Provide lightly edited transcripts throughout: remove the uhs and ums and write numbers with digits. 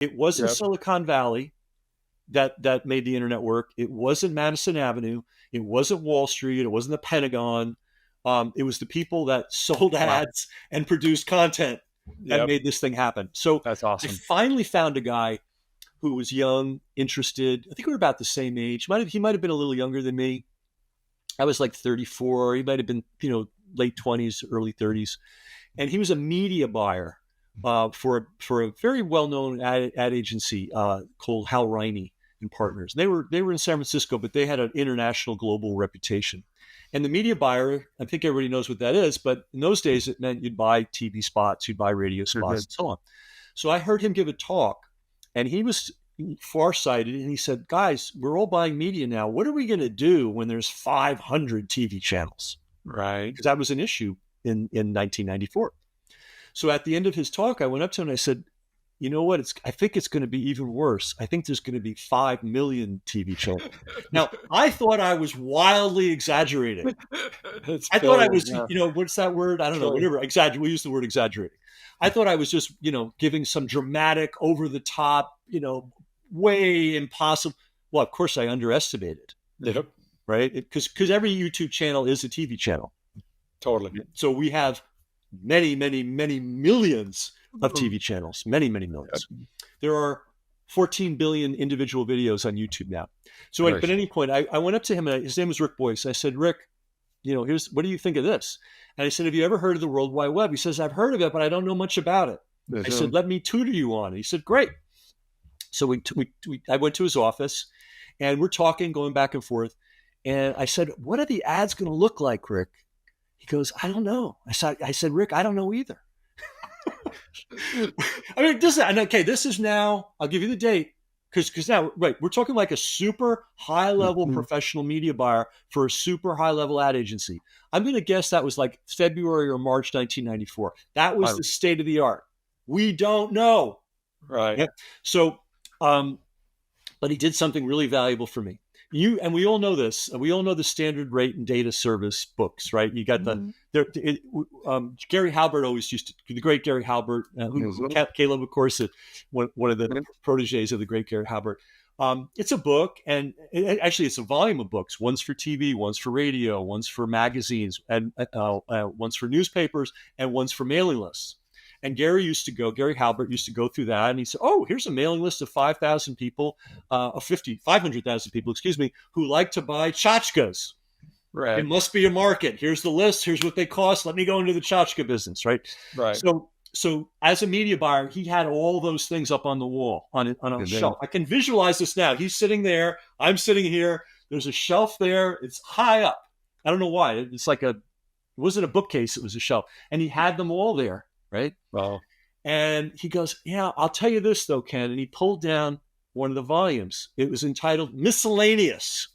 It wasn't Yep. Silicon Valley that made the internet work. It wasn't Madison Avenue. It wasn't Wall Street. It wasn't the Pentagon. It was the people that sold Wow. ads and produced content that Yep. made this thing happen. So That's I awesome. finally found a guy who was young, interested. I think we were about the same age. He might have been a little younger than me. I was like 34. He might have been, late 20s, early 30s. And he was a media buyer for a very well-known ad agency called Hal Riney and Partners. They were in San Francisco, but they had an international, global reputation. And the media buyer, I think everybody knows what that is, but in those days it meant you'd buy TV spots, you'd buy radio spots, and so on. So I heard him give a talk, and he was farsighted, and he said, "Guys, we're all buying media now. What are we going to do when there's 500 TV channels?" Right. Because that was an issue in 1994. So at the end of his talk, I went up to him and I said, "You know what? I think it's going to be even worse. I think there's going to be 5 million TV channels." Now, I thought I was wildly exaggerating. I thought I was, what's that word? I don't know, whatever. We use the word exaggerating. I thought I was just, giving some dramatic, over the top, way impossible. Well, of course, I underestimated. Yep. Right? Because every YouTube channel is a TV channel. Totally. So we have many, many, many millions of TV channels, many, many millions. There are 14 billion individual videos on YouTube now. So at any point, I went up to him, and his name was Rick Boyce. I said, "Rick, what do you think of this?" And I said, "Have you ever heard of the World Wide Web?" He says, "I've heard of it, but I don't know much about it." I said, "Let me tutor you on it." He said, "Great." So I went to his office, and we're talking, going back and forth. And I said, "What are the ads going to look like, Rick?" He goes, "I don't know." I said, "Rick, I don't know either." I mean, this is now, I'll give you the date, because now, right, we're talking like a super high level professional media buyer for a super high level ad agency. I'm going to guess that was like February or March 1994. That was the state of the art. We don't know. Right. Yeah. So, but he did something really valuable for me. And we all know this. We all know the standard rate and data service books, right? You got Gary Halbert always used to, the great Gary Halbert, Caleb, of course, one of the proteges of the great Gary Halbert. It's a book, and actually it's a volume of books. One's for TV, one's for radio, one's for magazines, and one's for newspapers, and one's for mailing lists. And Gary Halbert used to go through that, and he said, "Oh, here's a mailing list of 5,000 people, 500,000 people, who like to buy tchotchkes. Right. It must be a market. Here's the list. Here's what they cost. Let me go into the tchotchke business." Right. Right. So as a media buyer, he had all those things up on the wall, on a shelf. I can visualize this now. He's sitting there. I'm sitting here. There's a shelf there. It's high up. I don't know why. It's like it wasn't a bookcase. It was a shelf. And he had them all there. Right. Wow. And he goes, "Yeah, I'll tell you this though, Ken." And he pulled down one of the volumes. It was entitled Miscellaneous.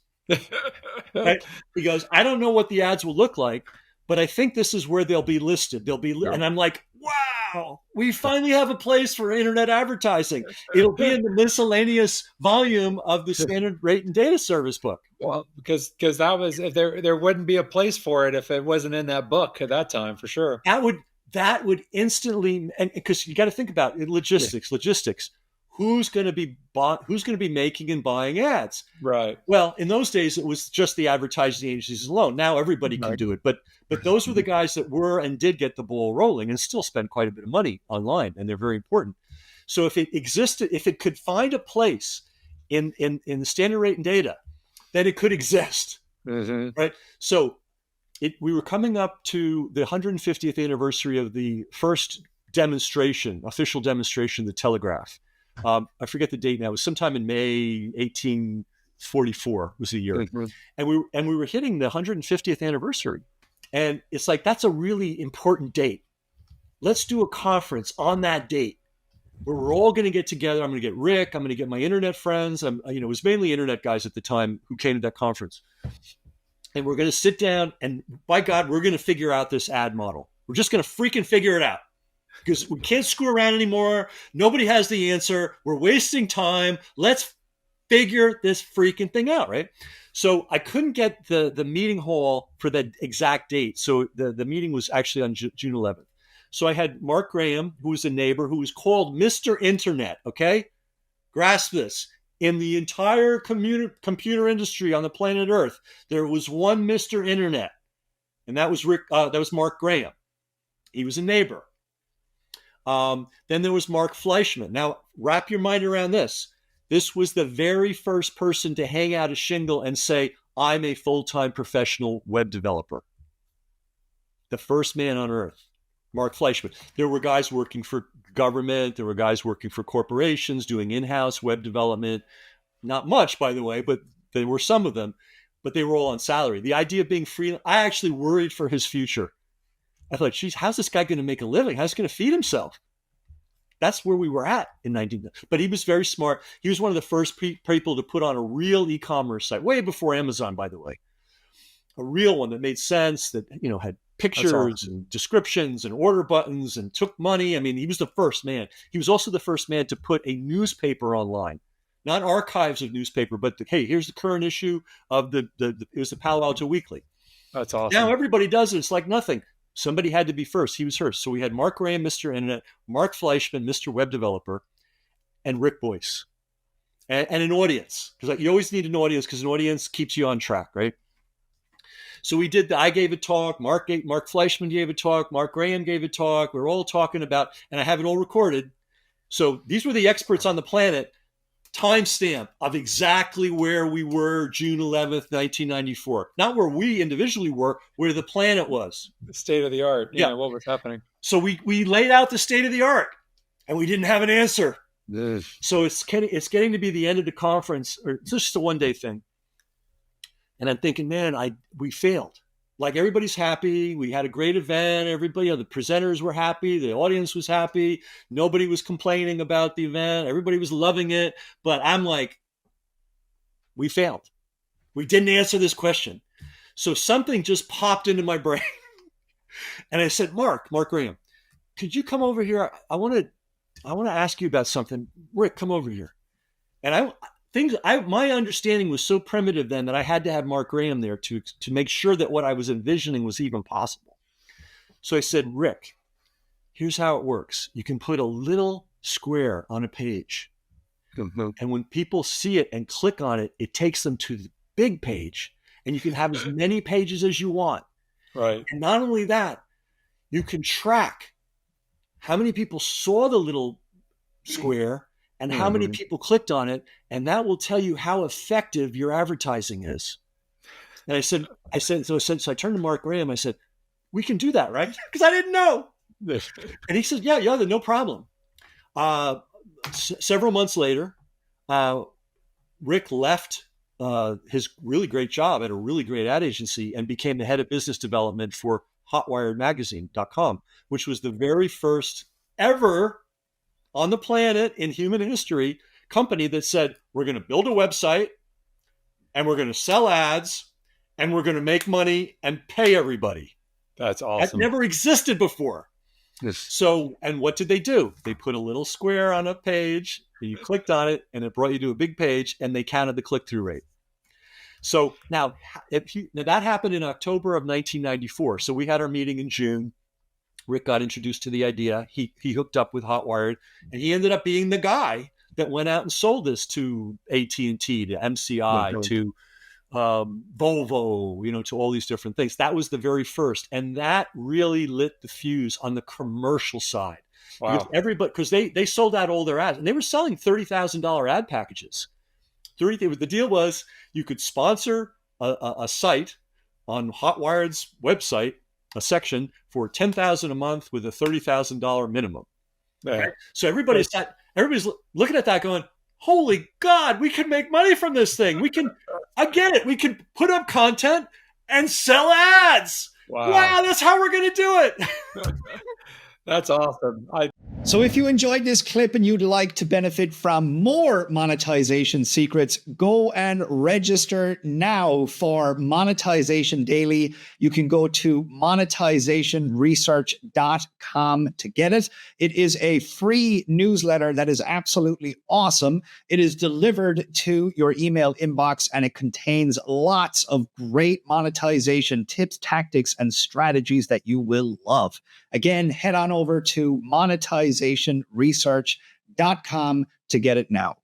Right? He goes, "I don't know what the ads will look like, but I think this is where they'll be listed. And I'm like, wow, we finally have a place for internet advertising. It'll be in the miscellaneous volume of the standard rate and data service book. Well, because that was, there wouldn't be a place for it if it wasn't in that book at that time, for sure. That would instantly, and because you got to think about it, logistics. Who's going to be making and buying ads? Right. Well, in those days, it was just the advertising agencies alone. Now everybody can do it, but those were the guys that were and did get the ball rolling and still spend quite a bit of money online, and they're very important. So if it existed, if it could find a place in the standard rate and data, then it could exist, right? So we were coming up to the 150th anniversary of the first official demonstration of the telegraph. I forget the date now. It was sometime in May 1844 was the year. And we were hitting the 150th anniversary. And it's like, that's a really important date. Let's do a conference on that date where we're all going to get together. I'm going to get Rick. I'm going to get my internet friends. It was mainly internet guys at the time who came to that conference. And we're going to sit down and, by God, we're going to figure out this ad model. We're just going to freaking figure it out. Because we can't screw around anymore. Nobody has the answer. We're wasting time. Let's figure this freaking thing out, right? So I couldn't get the meeting hall for that exact date. So the meeting was actually on June 11th. So I had Mark Graham, who was a neighbor, who was called Mr. Internet, okay? grasp this. In the entire computer industry on the planet Earth, there was one Mr. Internet, and that was Mark Graham. He was a neighbor. Then there was Mark Fleischman. Now, wrap your mind around this. This was the very first person to hang out a shingle and say, I'm a full-time professional web developer. The first man on earth, Mark Fleischman. There were guys working for government. There were guys working for corporations doing in-house web development. Not much, by the way, but there were some of them, but they were all on salary. The idea of being free, I actually worried for his future. I thought, geez, how's this guy going to make a living? How's he going to feed himself? That's where we were at in 19. But he was very smart. He was one of the first people to put on a real e-commerce site, way before Amazon, by the way. A real one that made sense, that had pictures and descriptions and order buttons and took money. I mean, he was the first man. He was also the first man to put a newspaper online, not archives of newspaper, but hey, here's the current issue of it was the Palo Alto Weekly. That's awesome. Now everybody does it. It's like nothing. Somebody had to be first. He was first. So we had Mark Graham, Mr. Internet, Mark Fleischman, Mr. Web Developer, and Rick Boyce, and an audience, because you always need an audience, because an audience keeps you on track, right? So we did. I gave a talk. Mark Fleischman gave a talk. Mark Graham gave a talk. We're all talking about, and I have it all recorded. So these were the experts on the planet. Timestamp of exactly where we were June 11th, 1994. Not where we individually were, where the planet was. The state of the art. Yeah, what was happening. So we laid out the state of the art, and we didn't have an answer. Ugh. So it's getting to be the end of the conference, or it's just a one-day thing. And I'm thinking, man, we failed. Like, everybody's happy. We had a great event. Everybody, the presenters were happy. The audience was happy. Nobody was complaining about the event. Everybody was loving it. But I'm like, we failed. We didn't answer this question. So something just popped into my brain. And I said, Mark Graham, could you come over here? I want to ask you about something. Rick, come over here. And my understanding was so primitive then that I had to have Mark Graham there to make sure that what I was envisioning was even possible. So I said, Rick, here's how it works. You can put a little square on a page. Mm-hmm. And when people see it and click on it, it takes them to the big page. And you can have as many pages as you want. Right. And not only that, you can track how many people saw the little square and how many people clicked on it, and that will tell you how effective your advertising is. And I said, so I turned to Mark Graham. I said, we can do that, right? Because I didn't know. And he said, yeah, no problem. Several months later, Rick left his really great job at a really great ad agency and became the head of business development for hotwiredmagazine.com, which was the very first ever on the planet in human history company that said, we're going to build a website and we're going to sell ads and we're going to make money and pay everybody. That's awesome. That never existed before. Yes. So, and what did they do? They put a little square on a page and you clicked on it and it brought you to a big page and they counted the click-through rate. So now that happened in October of 1994. So we had our meeting in June. Rick got introduced to the idea. He hooked up with Hotwired, and he ended up being the guy that went out and sold this to AT&T, to MCI, to Volvo, to all these different things. That was the very first, and that really lit the fuse on the commercial side. Wow! Because they sold out all their ads, and they were selling $30,000 ad packages. The deal was you could sponsor a site on Hotwired's website, a section for $10,000 a month with a $30,000 minimum. Yeah. Right? So everybody's looking at that going, holy God, we can make money from this thing. I get it. We can put up content and sell ads. Wow, that's how we're going to do it. That's awesome. So if you enjoyed this clip and you'd like to benefit from more monetization secrets, go and register now for Monetization Daily. You can go to monetizationresearch.com to get it. It is a free newsletter that is absolutely awesome. It is delivered to your email inbox and it contains lots of great monetization tips, tactics, and strategies that you will love. Again, head on over to monetizationresearch.com to get it now.